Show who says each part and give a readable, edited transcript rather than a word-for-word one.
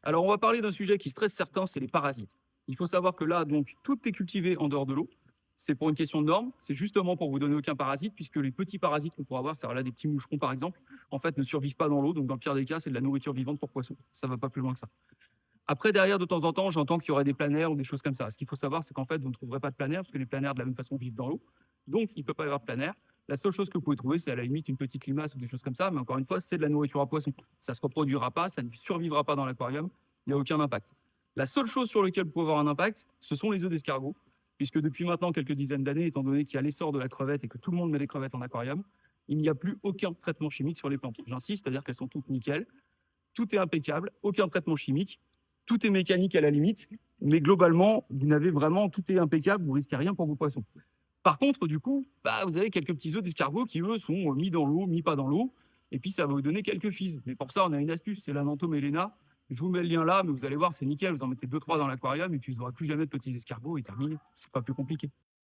Speaker 1: Alors, on va parler d'un sujet qui stresse certains, c'est les parasites. Il faut savoir que là, donc, tout est cultivé en dehors de l'eau. C'est pour une question de normes, c'est justement pour vous donner aucun parasite, puisque les petits parasites qu'on pourra avoir, c'est là des petits moucherons par exemple, en fait ne survivent pas dans l'eau, donc dans le pire des cas, c'est de la nourriture vivante pour poissons. Ça va pas plus loin que ça. Après, derrière, de temps en temps, j'entends qu'il y aurait des planaires ou des choses comme ça. Ce qu'il faut savoir, c'est qu'en fait, vous ne trouverez pas de planaires, parce que les planaires, de la même façon, vivent dans l'eau. Donc, il ne peut pas y avoir de planaire. La seule chose que vous pouvez trouver, c'est à la limite une petite limace ou des choses comme ça, mais encore une fois, c'est de la nourriture à poisson. Ça ne se reproduira pas, ça ne survivra pas dans l'aquarium, il n'y a aucun impact. La seule chose sur laquelle vous pouvez avoir un impact, ce sont les œufs d'escargot, puisque depuis maintenant quelques dizaines d'années, étant donné qu'il y a l'essor de la crevette et que tout le monde met des crevettes en aquarium, il n'y a plus aucun traitement chimique sur les plantes. J'insiste, c'est-à-dire qu'elles sont toutes nickel, tout est impeccable, aucun traitement chimique, tout est mécanique à la limite, mais globalement, vous n'avez vraiment, tout est impeccable, vous risquez rien pour vos poissons. Par contre, du coup, vous avez quelques petits œufs d'escargot qui, eux, sont mis dans l'eau, mis pas dans l'eau, et puis ça va vous donner quelques fises. Mais pour ça, on a une astuce, c'est l'Anantome Elena. Je vous mets le lien là, mais vous allez voir, c'est nickel, vous en mettez deux, trois dans l'aquarium, et puis vous n'aurez plus jamais de petits escargots, et terminé. C'est pas plus compliqué.